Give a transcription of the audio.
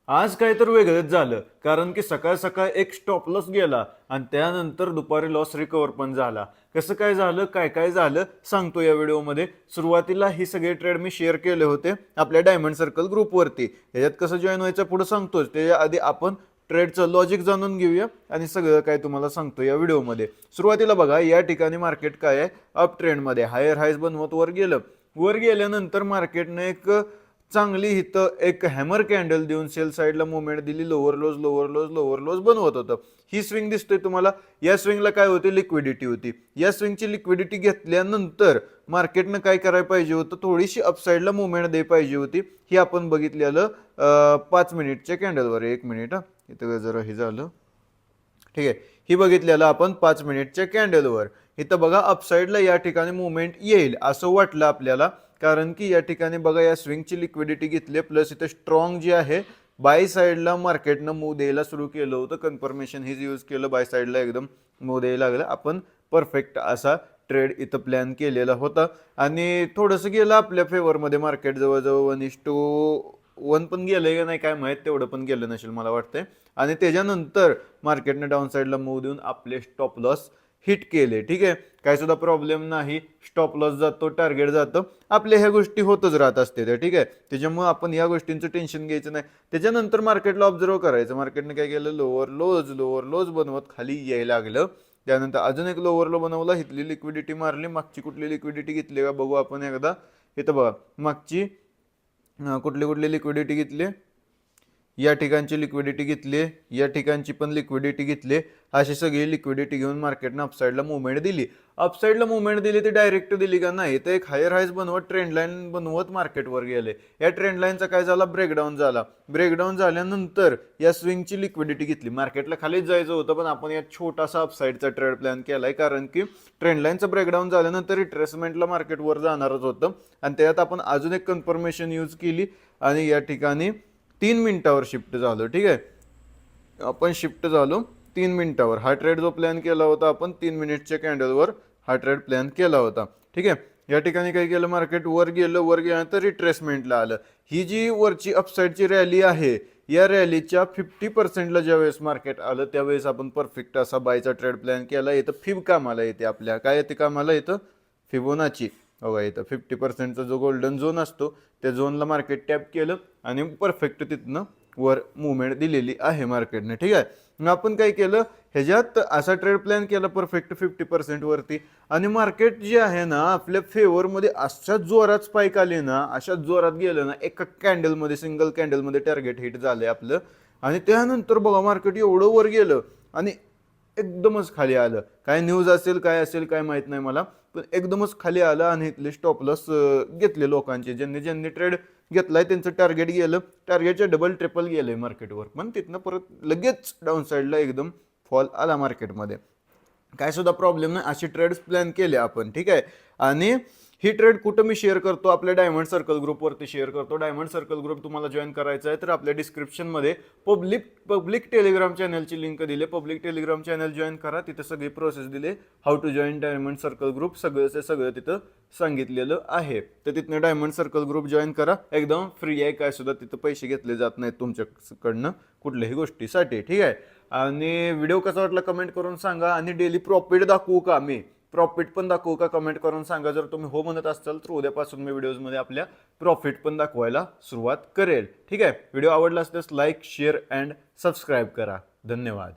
आज काय तर वेगळंच झालं, कारण की सकाळ सकाळ एक स्टॉप लॉस गेला आणि त्यानंतर दुपारी लॉस रिकवर पण झाला. कसं काय झालं, काय काय झालं सांगतो या व्हिडिओमध्ये. सुरुवातीला ही सगळे ट्रेड मी शेअर केले होते आपल्या डायमंड सर्कल ग्रुपवरती. ह्याच्यात कसं जॉईन व्हायचं पुढे सांगतोच, त्याच्या आधी आपण ट्रेडचं लॉजिक जाणून घेऊया आणि सगळं काय तुम्हाला सांगतो या व्हिडिओमध्ये. सुरुवातीला बघा, या ठिकाणी मार्केट काय आहे, अप ट्रेंडमध्ये हायर हायस बनवत वर गेलं. वर गेल्यानंतर मार्केटने एक चांगली इथं एक हॅमर कॅन्डल देऊन सेल साईडला मुवमेंट दिली. लोअर लोज लोअर लोज लोअर लोज बनवत होतं. ही स्विंग दिसतोय तुम्हाला. या स्विंगला काय होती, लिक्विडिटी होती. या स्विंगची लिक्विडिटी घेतल्यानंतर मार्केटनं काय करायला पाहिजे होतं, थोडीशी अपसाईडला मुवमेंट द्यायला पाहिजे होती. ही आपण बघितलेलं 5 मिनिटच्या कॅन्डलवर. 1 मिनिट इथं जरा हे झालं, ठीक आहे. ही बघितलेलं आपण 5 मिनिटच्या कॅन्डलवर. इथं बघा अपसाईडला या ठिकाणी मुवमेंट येईल असं वाटलं आपल्याला, कारण की या ठिकाणी बघा या स्विंगची लिक्विडिटी घेतली, प्लस इथे स्ट्रॉंग जी आहे बाय साईडला मार्केटनं मूव द्यायला सुरू केलं होतं. कन्फर्मेशन हेच यूज केलं, बाय साईडला एकदम मूव द्यायला लागलं. आपण परफेक्ट असा ट्रेड इथं प्लॅन केलेला होता आणि थोडंसं गेलं आपल्या फेवरमध्ये मार्केट. जवळजवळ 1:1 पण गेलंय का नाही काय माहीत, तेवढं पण गेलं नसेल मला वाटतंय. आणि त्याच्यानंतर मार्केटने डाऊन साईडला मूव देऊन आपले स्टॉप लॉस हिट केले. ठीक आहे, काय सुद्धा प्रॉब्लेम नाही. स्टॉप लॉस जातो, टार्गेट जातं, आपल्या ह्या गोष्टी होतच राहत असते त्या. ठीक आहे, त्याच्यामुळे आपण या गोष्टींचं टेन्शन घ्यायचं नाही. त्याच्यानंतर मार्केटला ऑब्झर्व करायचं. मार्केटने काय केलं, लोअर लोज बनवत खाली यायला लागलं. त्यानंतर अजून एक लोअर लो बनवला, इथली लिक्विडिटी मारली. मागची कुठली लिक्विडिटी घेतली का बघू आपण एकदा. इथं बघा मागची कुठली कुठली लिक्विडिटी घेतली. या ठिकाणची लिक्विडिटी घेतली, या ठिकाणची पण लिक्विडिटी घेतली. अशी सगळी लिक्विडिटी घेऊन मार्केटनं अपसाईडला मुवमेंट दिली. अपसाईडला मुवमेंट दिली ती डायरेक्ट दिली का नाही, तर एक हायर हायस बनवत ट्रेंड लाईन बनवत मार्केटवर गेले. या ट्रेंड लाईनचा काय झाला, ब्रेकडाऊन झाला. ब्रेकडाऊन झाल्यानंतर या स्विंगची लिक्विडिटी घेतली. मार्केटला खालीच जायचं होतं, पण आपण या छोटासा अपसाईडचा ट्रेड प्लॅन केलाय, कारण की ट्रेंड लाईनचं ब्रेकडाऊन झाल्यानंतर रिट्रेसमेंटला मार्केटवर जाणारच होतं. आणि त्यात आपण अजून एक कन्फर्मेशन यूज केली आणि या ठिकाणी 3 मिनिटावर शिफ्ट झालो. ठीक आहे, आपण शिफ्ट झालो 3 मिनिटावर. हा ट्रेड जो प्लॅन केला होता आपण 3 मिनिटच्या कॅन्डलवर हा ट्रेड प्लॅन केला होता. ठीक आहे, या ठिकाणी काय केलं, मार्केट वर गेलं. वर गेल्यानंतर रिट्रेसमेंटला आलं. ही जी वरची अपसाईडची रॅली आहे, या रॅलीच्या 50%ला ज्यावेळेस मार्केट आलं त्यावेळेस आपण परफेक्ट असा बायचा ट्रेड प्लॅन केला. इथं फिब कामाला येते आपल्या. काय येते कामाला, इथं फिबोनाची. बघा इथं 50%चा जो गोल्डन झोन असतो त्या झोनला मार्केट टॅप केलं आणि परफेक्ट तिथनं वर मुवमेंट दिलेली आहे मार्केटने. ठीक आहे, मग आपण काय केलं, ह्याच्यात असा ट्रेड प्लॅन केला परफेक्ट 50% वरती. आणि मार्केट जे आहे ना आपल्या फेवरमध्ये अशा जोरात स्पाईक आली ना, अशा जोरात गेलं ना, एका कॅन्डलमध्ये सिंगल कॅन्डलमध्ये टार्गेट हिट झालंय आपलं. आणि त्यानंतर बघा मार्केट एवढं वर गेलं आणि एकदमच खाली आलं. काय न्यूज असेल काय असेल काय माहित नाही मला, पण एकदमच खाली आलं आणि इथले स्टॉप लॉस घेतले लोकांचे. ज्यांनी ज्यांनी ट्रेड घेतलाय त्यांचं टार्गेट गेलं, टार्गेटच्या डबल ट्रिपल गेलंय मार्केटवर. पण तिथनं परत लगेच डाऊन साईडला एकदम फॉल आला मार्केटमध्ये. काय सुद्धा प्रॉब्लेम नाही, अशी ट्रेड्स प्लॅन केले आपण. ठीक आहे, आणि ही ट्रेड कुठं मी शेअर करतो, आपल्या डायमंड सर्कल ग्रुपवरती शेअर करतो. डायमंड सर्कल ग्रुप तुम्हाला जॉईन करायचं आहे तर आपल्या डिस्क्रिप्शनमध्ये पब्लिक टेलिग्राम चॅनलची लिंक दिली. पब्लिक टेलिग्राम चॅनल जॉईन करा, तिथे सगळी प्रोसेस दिली. How to join diamond circle group सगळं तिथं सांगितलेलं आहे. तर तिथनं डायमंड सर्कल ग्रुप जॉईन करा, एकदम फ्री आहे. काय सुद्धा तिथं पैसे घेतले जात नाहीत तुमच्याकडनं कुठल्याही गोष्टीसाठी. ठीक आहे, आणि व्हिडिओ कसा वाटला कमेंट करून सांगा. आणि डेली प्रॉफिट दाखवू का, मी प्रॉफिट पण दाखवू का, कमेंट करून सांगा. जर तुम्ही हो म्हणत असाल तर उद्यापासून मी व्हिडिओजमध्ये आपल्या प्रॉफिट पण दाखवायला सुरुवात करेल. ठीक आहे, व्हिडिओ आवडला असल्यास लाईक शेअर अँड सबस्क्राईब करा. धन्यवाद.